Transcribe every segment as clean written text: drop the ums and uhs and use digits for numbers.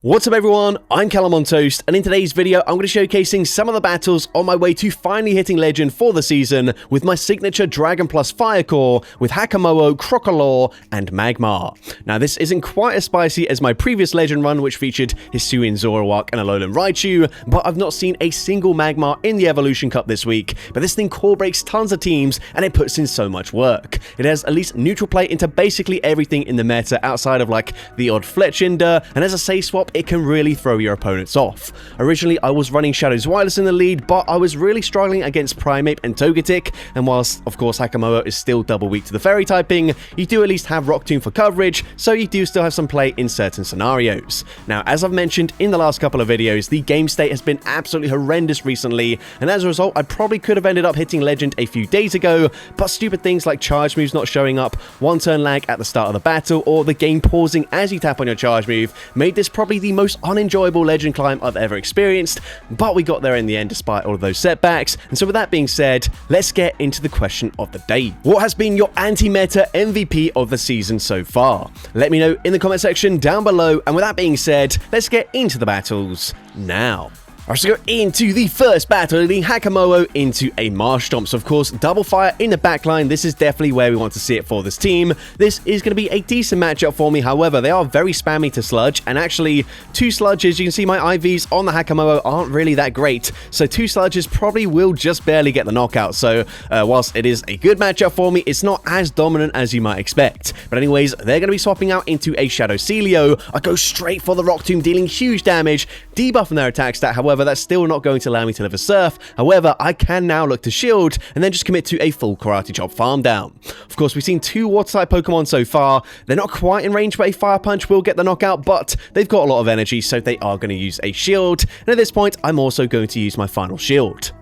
What's up everyone, I'm CallumOnToast, and in today's video I'm going to be showcasing some of the battles on my way to finally hitting Legend for the season with my signature Dragon Plus Fire Core with Hakamoa, Crocolaw, and Magmar. Now this isn't quite as spicy as my previous Legend run which featured Hisuian Zoroark and Alolan Raichu, but I've not seen a single Magmar in the Evolution Cup this week. But this thing core breaks tons of teams and it puts in so much work. It has at least neutral play into basically everything in the meta outside of like the odd Fletchinder, and as a safe swap it can really throw your opponents off. Originally, I was running Shadow's Wireless in the lead, but I was really struggling against Primeape and Togetic, and whilst, of course, Hakamoa is still double weak to the Fairy typing, you do at least have Rock Tomb for coverage, so you do still have some play in certain scenarios. Now, as I've mentioned in the last couple of videos, the game state has been absolutely horrendous recently, and as a result, I probably could have ended up hitting Legend a few days ago, but stupid things like charge moves not showing up, one-turn lag at the start of the battle, or the game pausing as you tap on your charge move made this probably the most unenjoyable Legend climb I've ever experienced, but we got there in the end despite all of those setbacks. And so with that being said, let's get into the question of the day. What has been your anti-meta MVP of the season so far? Let me know in the comment section down below, and with that being said, let's get into the battles now. Alright, so go into the first battle, leading Hakamoa into a Marshtomp. So of course, double fire in the backline, this is definitely where we want to see it for this team. This is going to be a decent matchup for me, however, they are very spammy to Sludge, and actually, 2 Sludges, you can see my IVs on the Hakamoa aren't really that great, so 2 Sludges probably will just barely get the knockout, so whilst it is a good matchup for me, it's not as dominant as you might expect. But anyways, they're going to be swapping out into a Shadow Celio. I go straight for the Rock Tomb, dealing huge damage, debuffing their attack stat, however, that's still not going to allow me to live a Surf. However, I can now look to shield and then just commit to a full Karate Chop farm down. Of course, we've seen 2 water-type Pokemon so far. They're not quite in range, but a Fire Punch will get the knockout, but they've got a lot of energy, so they are going to use a shield. And at this point, I'm also going to use my final shield.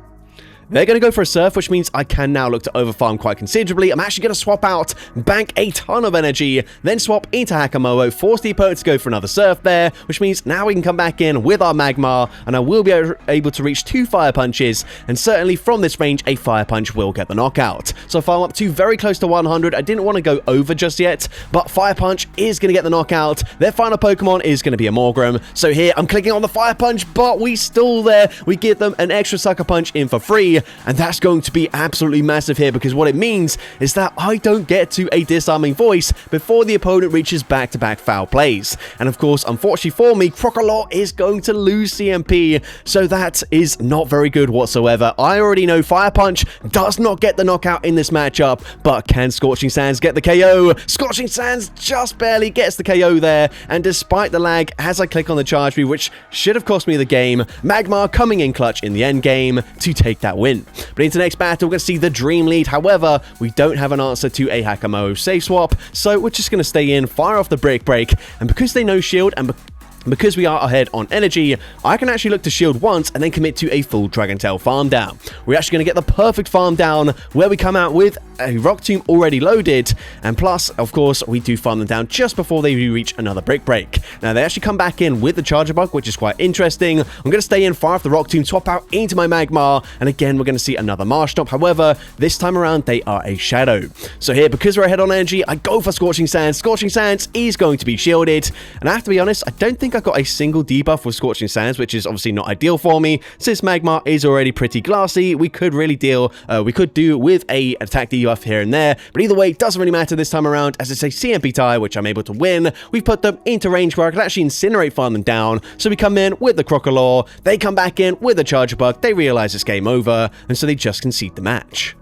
They're going to go for a Surf, which means I can now look to overfarm quite considerably. I'm actually going to swap out, bank a ton of energy, then swap into Hakamoa, force the opponent to go for another Surf there, which means now we can come back in with our Magmar, and I will be able to reach 2 Fire Punches, and certainly from this range, a Fire Punch will get the knockout. So if I'm up to very close to 100, I didn't want to go over just yet, but Fire Punch is going to get the knockout. Their final Pokemon is going to be a Morgrem. So here, I'm clicking on the Fire Punch, but we stall there. We give them an extra Sucker Punch in for free, and that's going to be absolutely massive here, because what it means is that I don't get to a Disarming Voice before the opponent reaches back-to-back foul plays. And of course, unfortunately for me, Crocolaw is going to lose CMP, so that is not very good whatsoever. I already know Fire Punch does not get the knockout in this matchup, but can Scorching Sands get the KO? Scorching Sands just barely gets the KO there, and despite the lag, as I click on the charge move, which should have cost me the game, Magmar coming in clutch in the end game to take that win. But into the next battle, we're going to see the Dream Lead. However, we don't have an answer to a Hakamoa safe swap, so we're just going to stay in, fire off the Brick Break, and because they know shield, and because we are ahead on energy, I can actually look to shield once and then commit to a full Dragon Tail farm down. We're actually going to get the perfect farm down where we come out with a Rock Tomb already loaded, and plus, of course, we do farm them down just before they reach another Brick Break. Now, they actually come back in with the Charger Bug, which is quite interesting. I'm going to stay in, fire off the Rock Tomb, swap out into my Magmar, and again, we're going to see another Marshtomp. However, this time around, they are a Shadow. So here, because we're ahead on energy, I go for Scorching Sands. Scorching Sands is going to be shielded, and I have to be honest, I don't think I got a single debuff with Scorching Sands, which is obviously not ideal for me. Since Magmar is already pretty glassy, we could really do with a attack debuff here and there, but either way, it doesn't really matter this time around, as it's a CMP tie, which I'm able to win. We've put them into range where I can actually Incinerate farm them down, so we come in with the Crocolaw, they come back in with the Charger Bug, they realize it's game over, and so they just concede the match.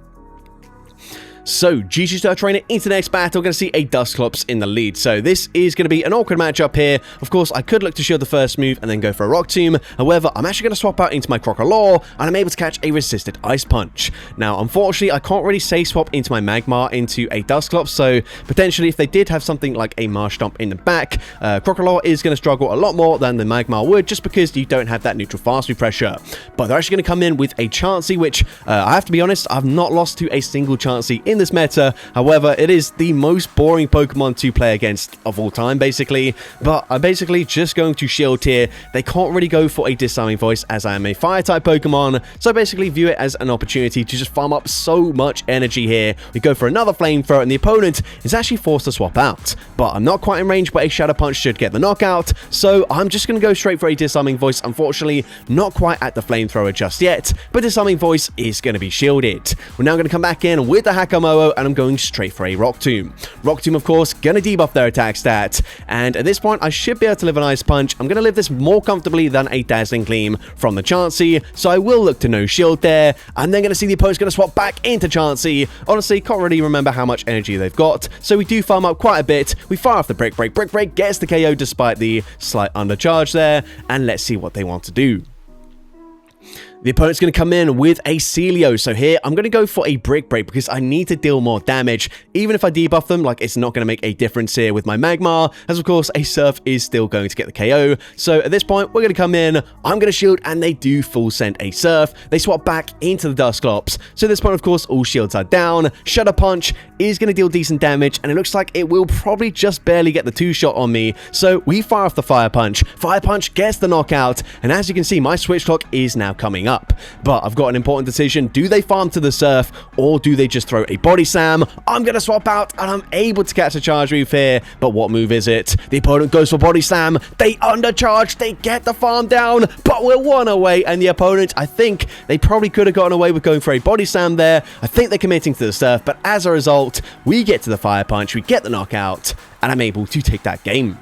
So, GG Star Trainer into the next battle, we're going to see a Dusclops in the lead. So, this is going to be an awkward matchup here. Of course, I could look to shield the first move and then go for a Rock Tomb. However, I'm actually going to swap out into my Crocolaw, and I'm able to catch a resisted Ice Punch. Now, unfortunately, I can't really safe swap into my Magmar into a Dusclops, so potentially if they did have something like a Marshtomp in the back, Crocolaw is going to struggle a lot more than the Magmar would, just because you don't have that neutral fast move pressure. But they're actually going to come in with a Chansey, which I have to be honest, I've not lost to a single Chansey in in this meta. However, it is the most boring Pokemon to play against of all time, basically. But I'm basically just going to shield here. They can't really go for a Disarming Voice as I am a Fire-type Pokemon, so I basically view it as an opportunity to just farm up so much energy here. We go for another Flamethrower, and the opponent is actually forced to swap out. But I'm not quite in range, but a Shadow Punch should get the knockout, so I'm just going to go straight for a Disarming Voice. Unfortunately, not quite at the Flamethrower just yet, but Disarming Voice is going to be shielded. We're now going to come back in with the Hakamoa, and I'm going straight for a Rock Tomb. Rock Tomb, of course, going to debuff their attack stat, and at this point, I should be able to live an Ice Punch. I'm going to live this more comfortably than a Dazzling Gleam from the Chansey, so I will look to no shield there. I'm then going to see the opponent's going to swap back into Chansey. Honestly, can't really remember how much energy they've got, so we do farm up quite a bit. We fire off the Brick Break. Brick Break gets the KO despite the slight undercharge there, and let's see what they want to do. The opponent's going to come in with a Celio, so here I'm going to go for a Brick Break because I need to deal more damage. Even if I debuff them, like, it's not going to make a difference here with my Magmar, as of course a Surf is still going to get the KO. So at this point, we're going to come in, I'm going to shield, and they do full send a Surf. They swap back into the Dusclops. So at this point, of course, all shields are down. Shadow Punch is going to deal decent damage, and it looks like it will probably just barely get the 2-shot on me. So we fire off the Fire Punch. Fire Punch gets the knockout, and as you can see, my Switch Clock is now coming up. But I've got an important decision. Do they farm to the Surf, or do they just throw a Body Slam? I'm going to swap out, and I'm able to catch a Charge Move here. But what move is it? The opponent goes for Body Slam. They undercharge. They get the farm down, but we're 1 away. And the opponent, I think they probably could have gotten away with going for a Body Slam there. I think they're committing to the Surf, but as a result, we get to the Fire Punch. We get the knockout, and I'm able to take that game.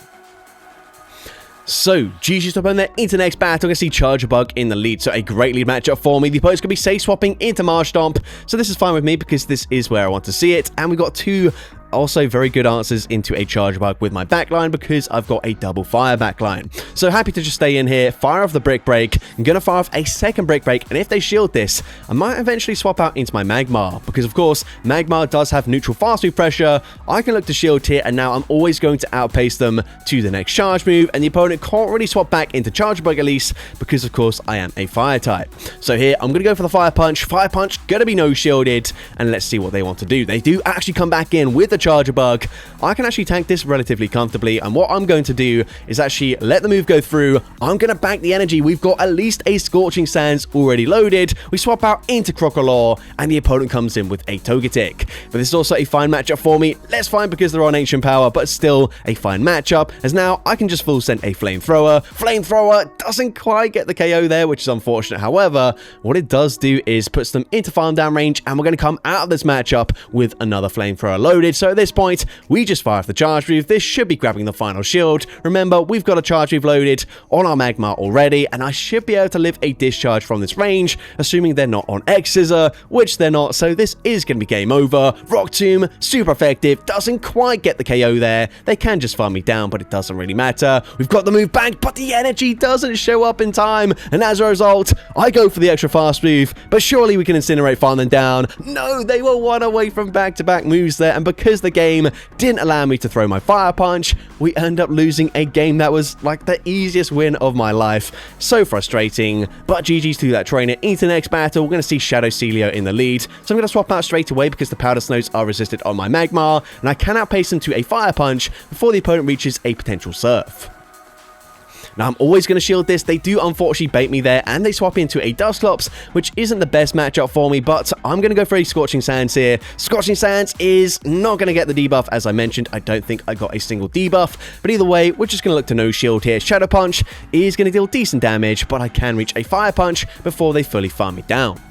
So, GG's up on there into next battle. I see Charger Bug in the lead, so a great lead matchup for me. The opponent's going to be safe swapping into Marshtomp, so this is fine with me because this is where I want to see it. And we've got two also very good answers into a Charger Bug with my backline because I've got a double fire backline. So happy to just stay in here, fire off the Brick Break. I'm going to fire off a second Brick Break, and if they shield this, I might eventually swap out into my Magmar because, of course, Magmar does have neutral fast move pressure. I can look to shield here, and now I'm always going to outpace them to the next charge move, and the opponent can't really swap back into Charger Bug at least because, of course, I am a fire type. So here, I'm going to go for the Fire Punch. Fire Punch, going to be no shielded, and let's see what they want to do. They do actually come back in with the Charger Bug. I can actually tank this relatively comfortably, and what I'm going to do is actually let the move go through. I'm going to bank the energy. We've got at least a Scorching Sands already loaded. We swap out into Crocodile, and the opponent comes in with a Togetic. But this is also a fine matchup for me. Less fine because they're on Ancient Power, but still a fine matchup, as now I can just full send a Flamethrower. Flamethrower doesn't quite get the KO there, which is unfortunate. However, what it does do is puts them into farm down range, and we're going to come out of this matchup with another Flamethrower loaded. So at this point, we just fire off the Charge Move. This should be grabbing the final shield. Remember, we've got a Charge Move loaded on our Magmar already, and I should be able to live a Discharge from this range, assuming they're not on X-Scissor, which they're not, so this is going to be game over. Rock Tomb, super effective, doesn't quite get the KO there. They can just farm me down, but it doesn't really matter. We've got the move banked, but the energy doesn't show up in time, and as a result, I go for the extra fast move, but surely we can Incinerate, farm them down. No, they were 1 away from back-to-back moves there, and because the game didn't allow me to throw my Fire Punch, we end up losing a game that was like the easiest win of my life. So frustrating, but GG's to that trainer. Into the next battle, we're going to see Shadow Celio in the lead, so I'm going to swap out straight away because the Powder Snows are resisted on my Magmar, and I can outpace him to a Fire Punch before the opponent reaches a potential Surf. Now, I'm always going to shield this. They do unfortunately bait me there, and they swap into a Dusclops, which isn't the best matchup for me, but I'm going to go for a Scorching Sands here. Scorching Sands is not going to get the debuff. As I mentioned, I don't think I got a single debuff, but either way, we're just going to look to no shield here. Shadow Punch is going to deal decent damage, but I can reach a Fire Punch before they fully farm me down.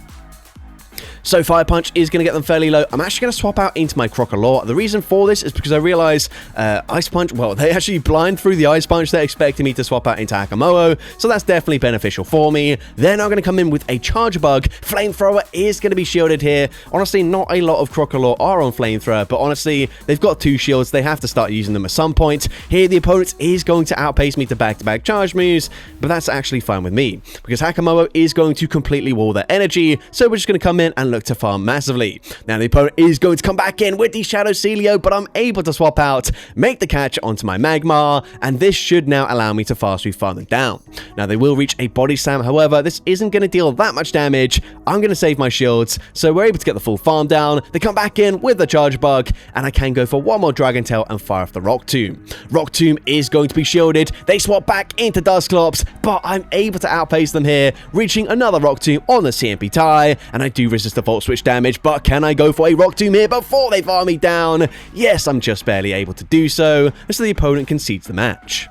So Fire Punch is going to get them fairly low. I'm actually going to swap out into my Crocodile. The reason for this is because I realize Ice Punch, well, they actually blind through the Ice Punch. They're expecting me to swap out into Hakamoa, so that's definitely beneficial for me. Then I'm going to come in with a Charger Bug. Flamethrower is going to be shielded here. Honestly, not a lot of Crocodile are on Flamethrower, but honestly, they've got 2 shields. They have to start using them at some point. Here, the opponent is going to outpace me to back-to-back charge moves, but that's actually fine with me, because Hakamoa is going to completely wall their energy, so we're just going to come in and look to farm massively. Now the opponent is going to come back in with the Shadow Celio, but I'm able to swap out, make the catch onto my Magmar, and this should now allow me to fast move farm them down. Now they will reach a Body Slam, however, this isn't going to deal that much damage. I'm going to save my shields, so we're able to get the full farm down. They come back in with the Charge Bug, and I can go for one more Dragon Tail and fire off the Rock Tomb. Rock Tomb is going to be shielded. They swap back into Dusclops, but I'm able to outpace them here, reaching another Rock Tomb on the CMP tie, and I do resist the Volt Switch damage, but can I go for a Rock Tomb here before they farm me down? Yes, I'm just barely able to do so, and so the opponent concedes the match.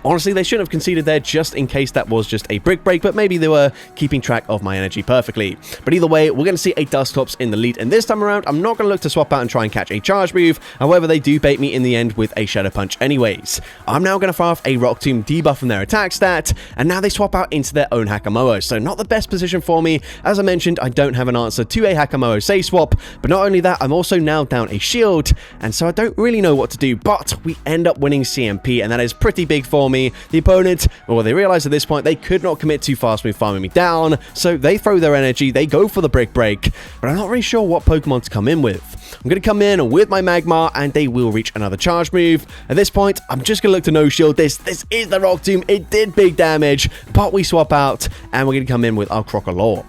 Honestly, they shouldn't have conceded there just in case that was just a brick break, but maybe they were keeping track of my energy perfectly. But either way, we're going to see a Dusclops in the lead, and this time around, I'm not going to look to swap out and try and catch a charge move. However, they do bait me in the end with a Shadow Punch anyways. I'm now going to fire off a Rock Tomb debuff from their attack stat, and now they swap out into their own Hakamoa, so not the best position for me. As I mentioned, I don't have an answer to a Hakamoa Say Swap, but not only that, I'm also now down a shield, and so I don't really know what to do, but we end up winning CMP, and that is pretty big for me. The opponent, well, they realize at this point they could not commit to fast move farming me down, so they throw their energy, they go for the brick break, but I'm not really sure what Pokemon to come in with. I'm going to come in with my Magmar, and they will reach another charge move. At this point, I'm just going to look to no-shield this. This is the Rock Tomb. It did big damage, but we swap out, and we're going to come in with our Crocodile.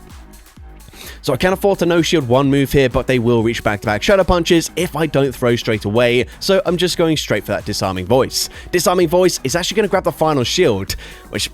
So I can afford to no-shield one move here, but they will reach back-to-back Shadow Punches if I don't throw straight away, so I'm just going straight for that Disarming Voice. Disarming Voice is actually going to grab the final shield, which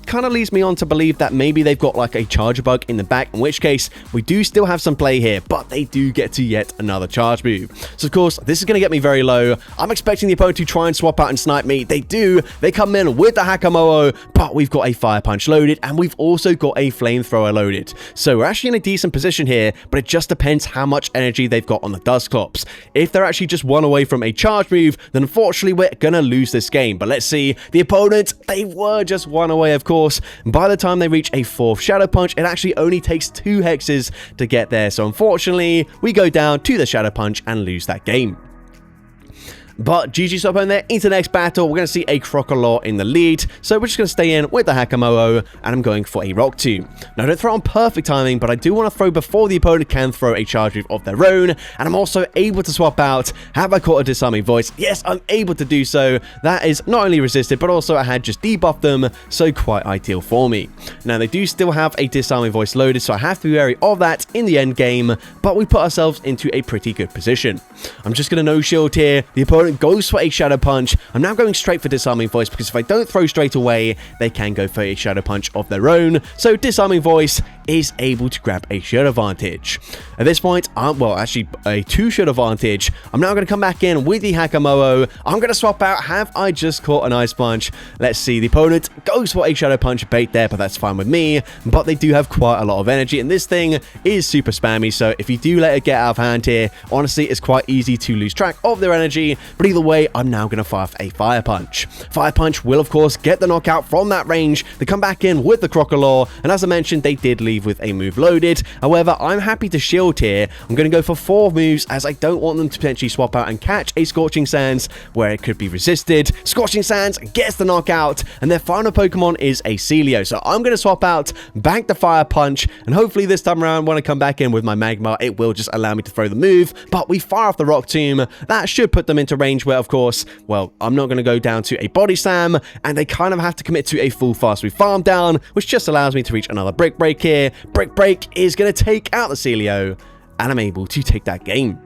kind of leads me on to believe that maybe they've got like a Charge Bug in the back, in which case we do still have some play here, but they do get to yet another charge move. So of course, this is going to get me very low. I'm expecting the opponent to try and swap out and snipe me. They do. They come in with the Hakamoa, but we've got a Fire Punch loaded, and we've also got a Flamethrower loaded. So we're actually in a decent position here, but it just depends how much energy they've got on the Dusclops. If they're actually just one away from a charge move, then unfortunately we're gonna lose this game. But let's see, the opponent, they were just one away, of course. By the time they reach a fourth Shadow Punch, it actually only takes 2 hexes to get there. So unfortunately, we go down to the Shadow Punch and lose that game. But GG so opponent there, into the next battle, we're going to see a Crocodile in the lead, so we're just going to stay in with the Hakamoa, and I'm going for a Rock Tomb. Now, I don't throw on perfect timing, but I do want to throw before the opponent can throw a charge move of their own, and I'm also able to swap out. Have I caught a Disarming Voice? Yes, I'm able to do so. That is not only resisted, but also I had just debuffed them, so quite ideal for me. Now, they do still have a Disarming Voice loaded, so I have to be wary of that in the end game, but we put ourselves into a pretty good position. I'm just going to no-shield here. The opponent goes for a Shadow Punch. I'm now going straight for Disarming Voice, because if I don't throw straight away, they can go for a Shadow Punch of their own. So Disarming Voice is able to grab a shield advantage. At this point, well, actually a 2-shield advantage. I'm now going to come back in with the Hakamoa. I'm going to swap out. Have I just caught an Ice Punch? Let's see. The opponent goes for a Shadow Punch bait there, but that's fine with me. But they do have quite a lot of energy, and this thing is super spammy. So if you do let it get out of hand here, honestly, it's quite easy to lose track of their energy. But either way, I'm now going to fire off a Fire Punch. Fire Punch will, of course, get the knockout from that range. They come back in with the Crocodile, and as I mentioned, they did leave with a move loaded. However, I'm happy to shield here. I'm going to go for 4 moves, as I don't want them to potentially swap out and catch a Scorching Sands where it could be resisted. Scorching Sands gets the knockout, and their final Pokemon is a Celio. So I'm going to swap out, bank the Fire Punch, and hopefully this time around when I come back in with my Magmar, it will just allow me to throw the move. But we fire off the Rock Tomb. That should put them into range where, of course, well, I'm not going to go down to a Body Slam, and they kind of have to commit to a full fast move farm down, which just allows me to reach another Brick Break here. Brick Break is going to take out the Celio, and I'm able to take that game.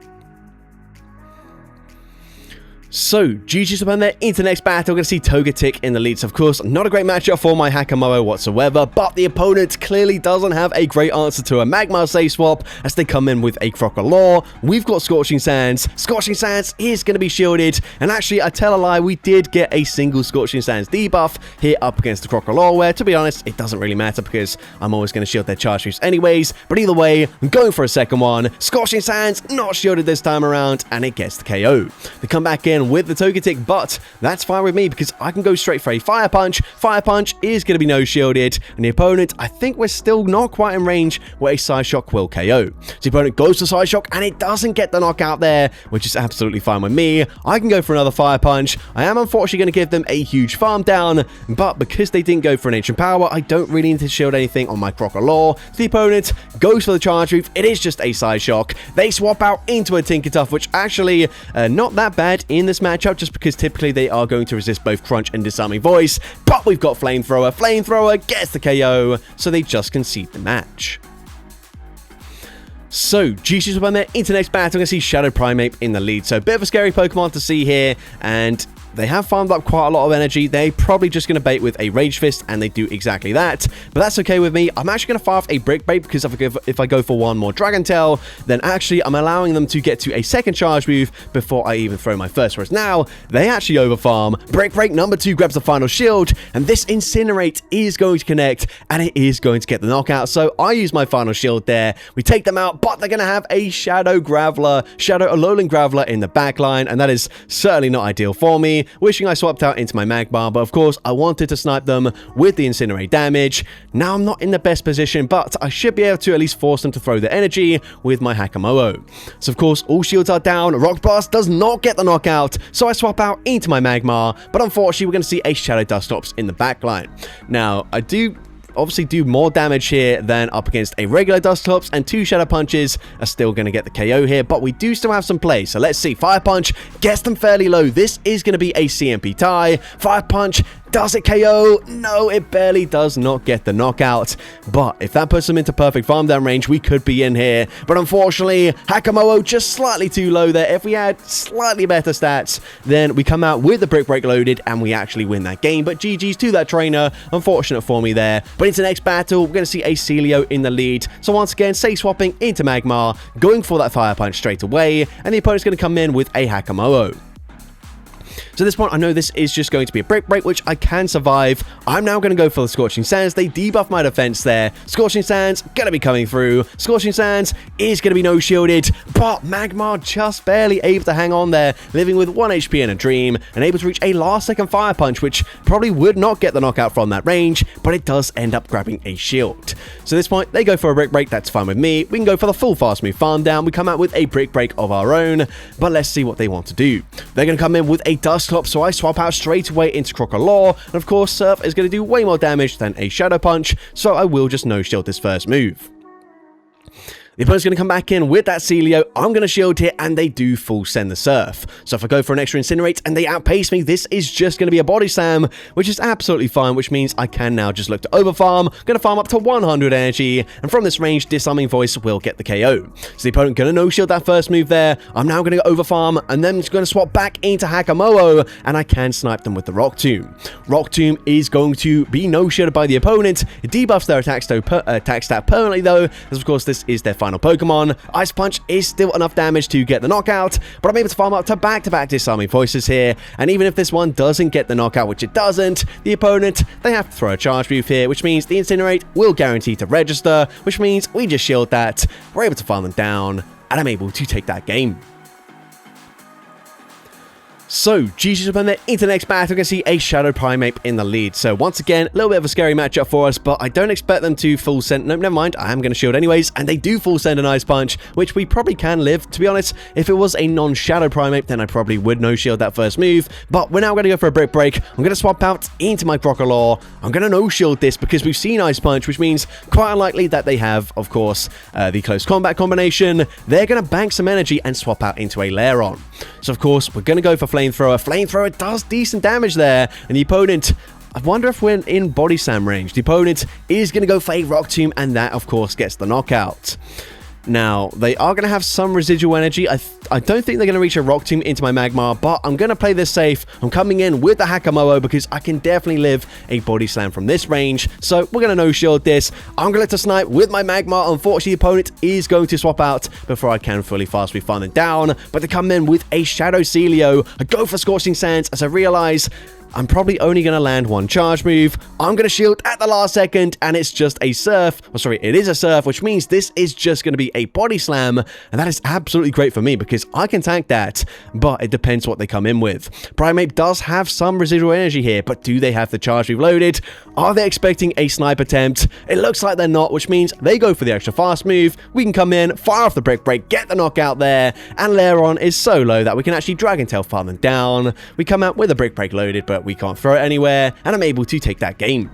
So, GG's upon there, into the next battle, we're going to see Togetic in the lead. So, of course, not a great matchup for my Hakamoa whatsoever, but the opponent clearly doesn't have a great answer to a Magmar Say Swap, as they come in with a Crocodile. We've got Scorching Sands. Scorching Sands is going to be shielded, and actually, I tell a lie, we did get a single Scorching Sands debuff here up against the Crocodile, where, to be honest, it doesn't really matter, because I'm always going to shield their charge moves anyways. But either way, I'm going for a second one. Scorching Sands, not shielded this time around, and it gets the KO. They come back in in with the Togetic, but that's fine with me because I can go straight for a Fire Punch. Fire Punch is going to be no-shielded, and the opponent, I think we're still not quite in range where a Side Shock will KO. So the opponent goes to Side Shock, and it doesn't get the knockout there, which is absolutely fine with me. I can go for another Fire Punch. I am unfortunately going to give them a huge farm down, but because they didn't go for an Ancient Power, I don't really need to shield anything on my Crocodile. So the opponent goes for the Charge Move. It is just a Side Shock. They swap out into a Tinkertuff, which actually not that bad in this matchup, just because typically they are going to resist both Crunch and Disarming Voice, but we've got Flamethrower. Flamethrower gets the KO, so they just concede the match. So, GG's up on there. Into next battle, I'm going to see Shadow Primeape in the lead. So, a bit of a scary Pokemon to see here, and they have farmed up quite a lot of energy. They're probably just going to bait with a Rage Fist, and they do exactly that. But that's okay with me. I'm actually going to fire off a Brick Break, because if I go for one more Dragon Tail, then actually I'm allowing them to get to a second charge move before I even throw my first. Whereas now, they actually overfarm. Brick Break number 2 grabs the final shield, and this Incinerate is going to connect, and it is going to get the knockout. So I use my final shield there. We take them out, but they're going to have a Shadow Alolan Graveler in the back line, and that is certainly not ideal for me. Wishing I swapped out into my Magmar, but of course I wanted to snipe them with the Incinerate damage. Now I'm not in the best position, but I should be able to at least force them to throw the energy with my Hakamo'o. So of course all shields are down. Rock Blast does not get the knockout, so I swap out into my Magmar, but unfortunately we're going to see a Shadow Dustops in the back line. Now I do obviously do more damage here than up against a regular Dustops, and 2 Shadow Punches are still going to get the KO here, but we do still have some play. So let's see. Fire Punch gets them fairly low. This is going to be a CMP tie. Fire Punch, does it KO? No, it barely does not get the knockout. But if that puts them into perfect farm down range, we could be in here. But unfortunately, Hakamo'o just slightly too low there. If we had slightly better stats, then we come out with the Brick Break loaded and we actually win that game. But GG's to that trainer. Unfortunate for me there. But into the next battle, we're going to see a Celio in the lead. So once again, say swapping into Magmar, going for that Fire Punch straight away. And the opponent's going to come in with a Hakamo'o. So at this point, I know this is just going to be a Brick Break, which I can survive. I'm now going to go for the Scorching Sands. They debuff my defense there. Scorching Sands going to be coming through. Scorching Sands is going to be no-shielded, but Magmar just barely able to hang on there, living with 1 HP in a dream, and able to reach a last-second Fire Punch, which probably would not get the knockout from that range, but it does end up grabbing a shield. So at this point, they go for a Brick Break. That's fine with me. We can go for the full Fast Move Farm Down. We come out with a Brick Break of our own, but let's see what they want to do. They're going to come in with a Dusclops, so I swap out straight away into Crocodile, and of course Surf is going to do way more damage than a Shadow Punch, so I will just no-shield this first move. The opponent's going to come back in with that Celio. I'm going to shield here, and they do full send the Surf. So if I go for an extra Incinerate and they outpace me, this is just going to be a Body Slam, which is absolutely fine, which means I can now just look to overfarm. I'm going to farm up to 100 energy, and from this range, Disarming Voice will get the KO. So the opponent going to no-shield that first move there. I'm now going to go overfarm, and then just going to swap back into Hakamo'o, and I can snipe them with the Rock Tomb. Rock Tomb is going to be no-shielded by the opponent. It debuffs their attack stat permanently, though, as of course this is their final Pokemon. Ice Punch is still enough damage to get the knockout, but I'm able to farm up to back-to-back Disarming Voices here, and even if this one doesn't get the knockout, which it doesn't, the opponent, they have to throw a Charge Move here, which means the Incinerate will guarantee to register, which means we just shield that, we're able to farm them down, and I'm able to take that game. So, GG's up on there. Into the next battle, we're going to see a Shadow Primeape in the lead. So, once again, a little bit of a scary matchup for us, but I don't expect them to full send. No, never mind. I am going to shield anyways, and they do full send an Ice Punch, which we probably can live. To be honest, if it was a non-Shadow Primeape, then I probably would no-shield that first move. But we're now going to go for a Brick Break. I'm going to swap out into my Crocodile. I'm going to no-shield this because we've seen Ice Punch, which means quite unlikely that they have, of course, the Close Combat combination. They're going to bank some energy and swap out into a Lairon. So, of course, we're going to go for Flamethrower. Flamethrower does decent damage there, and the opponent, I wonder if we're in Body Slam range. The opponent is going to go for a Rock Tomb, and that, of course, gets the knockout. Now, they are going to have some residual energy. I don't think they're going to reach a Rock Tomb into my Magmar, but I'm going to play this safe. I'm coming in with the Hakamo'o because I can definitely live a Body Slam from this range. So we're going to no-shield this. I'm going to let the snipe with my Magmar. Unfortunately, the opponent is going to swap out before I can fully Fast Refund them down. But they come in with a Shadow Celio. I go for Scorching Sands as I realize I'm probably only going to land one charge move. I'm going to shield at the last second, and it's just a surf. Oh, sorry, it is a surf, which means this is just going to be a body slam, and that is absolutely great for me because I can tank that, but it depends what they come in with. Primeape does have some residual energy here, but do they have the charge move loaded? Are they expecting a snipe attempt? It looks like they're not, which means they go for the extra fast move. We can come in, fire off the Brick Break, get the knockout there, and Lairon is so low that we can actually Dragon Tail farm them down. We come out with a Brick Break loaded, but we can't throw it anywhere, and I'm able to take that game.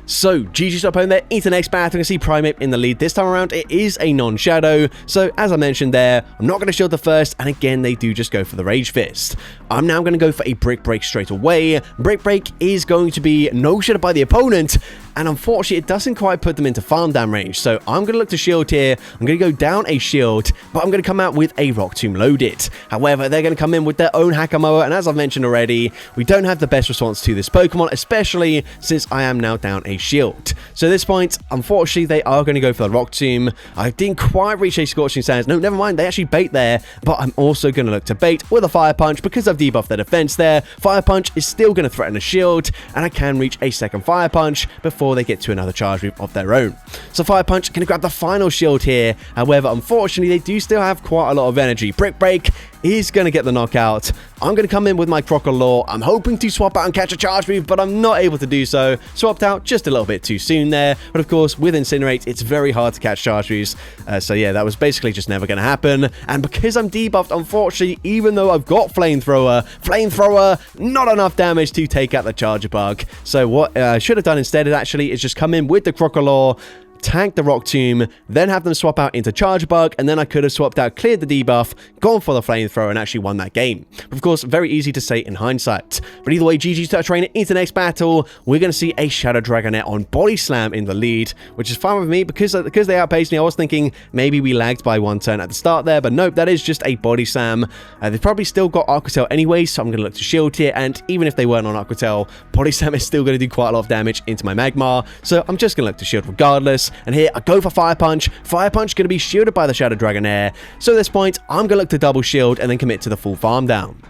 So, GG's to opponent there, into the next battle. I can see Primeape in the lead. This time around, it is a non-shadow. So, as I mentioned there, I'm not going to shield the first, and again, they do just go for the Rage Fist. I'm now going to go for a Brick Break straight away. Brick Break is going to be no-shadowed by the opponent, and unfortunately, it doesn't quite put them into farm down range. So, I'm going to look to shield here. I'm going to go down a shield, but I'm going to come out with a Rock Tomb loaded. However, they're going to come in with their own Hakamoa, and as I've mentioned already, we don't have the best response to this Pokemon, especially since I am now down a shield. So at this point, unfortunately, they are going to go for the Rock Tomb. I didn't quite reach a Scorching Sands. No, never mind. They actually bait there, but I'm also going to look to bait with a Fire Punch because I've debuffed their defense there. Fire Punch is still going to threaten a shield, and I can reach a second Fire Punch before they get to another charge move of their own. So Fire Punch can grab the final shield here. However, unfortunately, they do still have quite a lot of energy. Brick Break is going to get the knockout. I'm going to come in with my Crocodile. I'm hoping to swap out and catch a charge move, but I'm not able to do so. Swapped out just a little bit too soon there. But of course, with Incinerate, it's very hard to catch charge moves. So yeah, that was basically just never going to happen. And because I'm debuffed, unfortunately, even though I've got Flamethrower, not enough damage to take out the Charger Bug. So what I should have done instead actually is just come in with the Crocodile, tank the Rock Tomb, then have them swap out into Charge Bug, and then I could have swapped out, cleared the debuff, gone for the Flamethrower, and actually won that game. But of course, very easy to say in hindsight. But either way, GG's to our trainer into the next battle. We're going to see a Shadow Dragonette on Body Slam in the lead, which is fine with me because they outpaced me. I was thinking maybe we lagged by one turn at the start there, but nope, that is just a Body Slam. They've probably still got Aqua Tail anyway, so I'm going to look to shield here, and even if they weren't on Aqua Tail, Body Slam is still going to do quite a lot of damage into my Magmar, so I'm just going to look to shield regardless. And here I go for Fire Punch. Fire Punch going to be shielded by the Shadow Dragonair. So at this point, I'm going to look to double shield and then commit to the full farm down.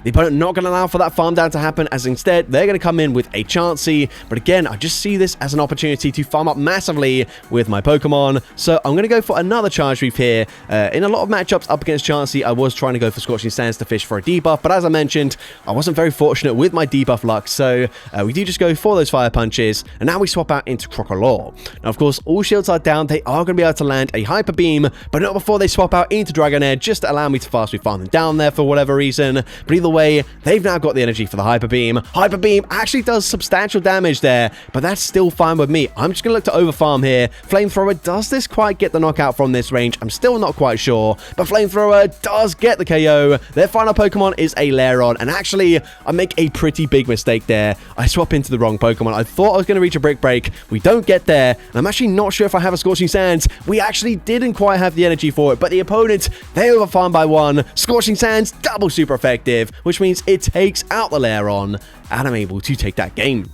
The opponent not going to allow for that farm down to happen, as instead they're going to come in with a Chansey. But again, I just see this as an opportunity to farm up massively with my Pokemon. So I'm going to go for another Charge Move here. In a lot of matchups up against Chansey, I was trying to go for Scorching Sands to fish for a debuff. But as I mentioned, I wasn't very fortunate with my debuff luck. So we do just go for those Fire Punches. And now we swap out into Crocodile. Now, of course, all shields are down. They are going to be able to land a Hyper Beam, but not before they swap out into Dragonair, just to allow me to fast move farm them down there for whatever reason. But either way, they've now got the energy for the Hyper Beam. Hyper Beam actually does substantial damage there, but that's still fine with me. I'm just going to look to overfarm here. Flamethrower, does this quite get the knockout from this range? I'm still not quite sure, but Flamethrower does get the KO. Their final Pokemon is a Lairon, and actually, I make a pretty big mistake there. I swap into the wrong Pokemon. I thought I was going to reach a Brick Break. We don't get there, and I'm actually not sure if I have a Scorching Sands. We actually didn't quite have the energy for it, but the opponent, they overfarm by one. Scorching Sands, double super effective, which means it takes out the Lairon, and I'm able to take that game.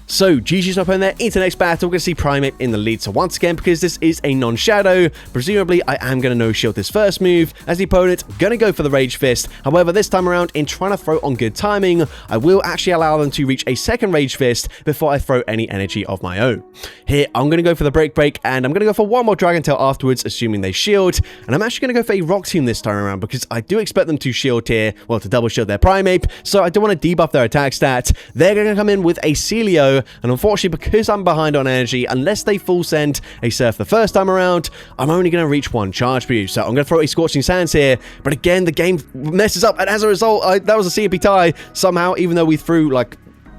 So, GG's up in there. Into the next battle, we're going to see Primeape in the lead. So, once again, because this is a non-shadow, presumably I am going to no-shield this first move, as the opponent going to go for the Rage Fist. However, this time around, in trying to throw on good timing, I will actually allow them to reach a second Rage Fist before I throw any energy of my own. Here, I'm going to go for the Brick Break, and I'm going to go for one more Dragon Tail afterwards, assuming they shield. And I'm actually going to go for a Rock Tomb this time around, because I do expect them to shield here, well, to double shield their Primeape, so I don't want to debuff their attack stat. They're going to come in with a Celio, and unfortunately, because I'm behind on energy, unless they full send a Surf the first time around, I'm only going to reach one charge move. So I'm going to throw a Scorching Sands here, but again, the game messes up, and as a result, that was a CMP tie somehow, even though we threw like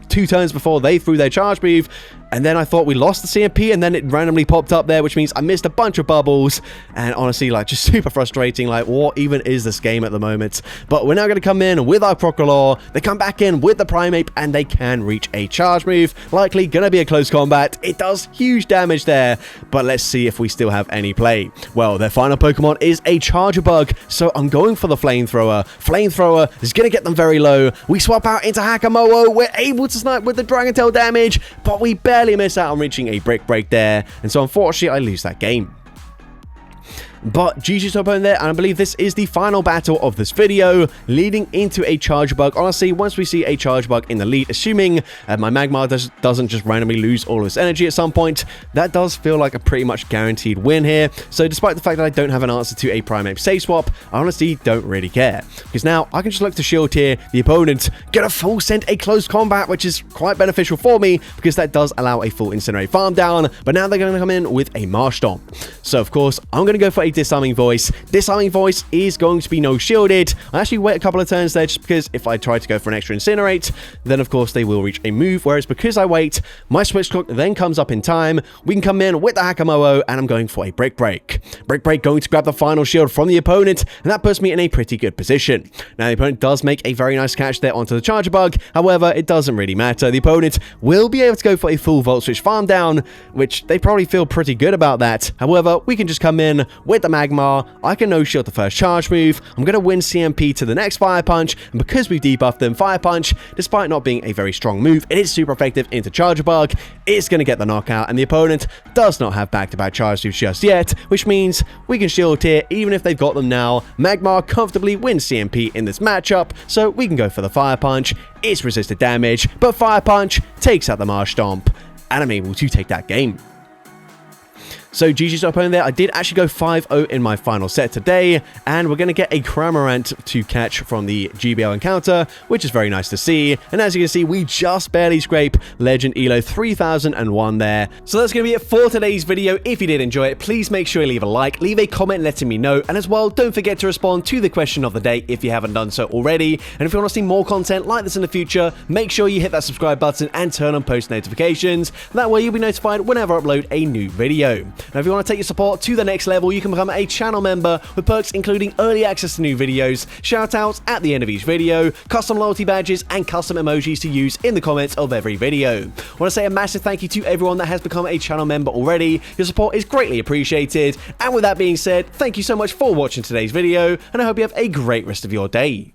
2 turns before they threw their charge move. And then I thought we lost the CMP, and then it randomly popped up there, which means I missed a bunch of bubbles. And honestly, like, just super frustrating. Like, what even is this game at the moment? But we're now going to come in with our Crocodile. They come back in with the Primeape, and they can reach a charge move. Likely going to be a close combat. It does huge damage there, but let's see if we still have any play. Well, their final Pokemon is a Charger Bug, so I'm going for the Flamethrower. Flamethrower is going to get them very low. We swap out into Hakamoa. We're able to snipe with the Dragon Tail damage, but we barely miss out on reaching a Brick Break there, and so unfortunately I lose that game. But GG's opponent there, and I believe this is the final battle of this video, leading into a charge bug. Honestly, once we see a charge bug in the lead, assuming my Magmar doesn't just randomly lose all of its energy at some point, that does feel like a pretty much guaranteed win here. So despite the fact that I don't have an answer to a Primeape save swap, I honestly don't really care, because now I can just look to shield here the opponent, get a full send, a close combat, which is quite beneficial for me because that does allow a full Incinerate farm down. But now they're going to come in with a Marsh Stomp. So of course I'm going to go for a Disarming Voice. Disarming Voice is going to be no shielded. I actually wait a couple of turns there just because if I try to go for an extra Incinerate, then of course they will reach a move, whereas because I wait, my Switch Clock then comes up in time. We can come in with the Hakamo'o, and I'm going for a Brick Break. Brick Break going to grab the final shield from the opponent, and that puts me in a pretty good position. Now the opponent does make a very nice catch there onto the Charger Bug, however it doesn't really matter. The opponent will be able to go for a full Volt Switch farm down, which they probably feel pretty good about that. However, we can just come in with the Magmar. I can no shield the first charge move. I'm going to win CMP to the next Fire Punch, and because we've debuffed them, Fire Punch, despite not being a very strong move, it is super effective into Charger Bug. It's going to get the knockout, and the opponent does not have back-to-back charge moves just yet, which means we can shield here even if they've got them now. Magmar comfortably wins CMP in this matchup, so we can go for the Fire Punch. It's resisted damage, but Fire Punch takes out the Marsh Stomp, and I'm able to take that game. So GG's opponent there, I did actually go 5-0 in my final set today, and we're going to get a Cramorant to catch from the GBL encounter, which is very nice to see. And as you can see, we just barely scrape Legend Elo 3001 there. So that's going to be it for today's video. If you did enjoy it, please make sure you leave a like, leave a comment letting me know, and as well, don't forget to respond to the question of the day if you haven't done so already. And if you want to see more content like this in the future, make sure you hit that subscribe button and turn on post notifications. That way you'll be notified whenever I upload a new video. Now, if you want to take your support to the next level, you can become a channel member with perks including early access to new videos, shoutouts at the end of each video, custom loyalty badges, and custom emojis to use in the comments of every video. I want to say a massive thank you to everyone that has become a channel member already. Your support is greatly appreciated. And with that being said, thank you so much for watching today's video, and I hope you have a great rest of your day.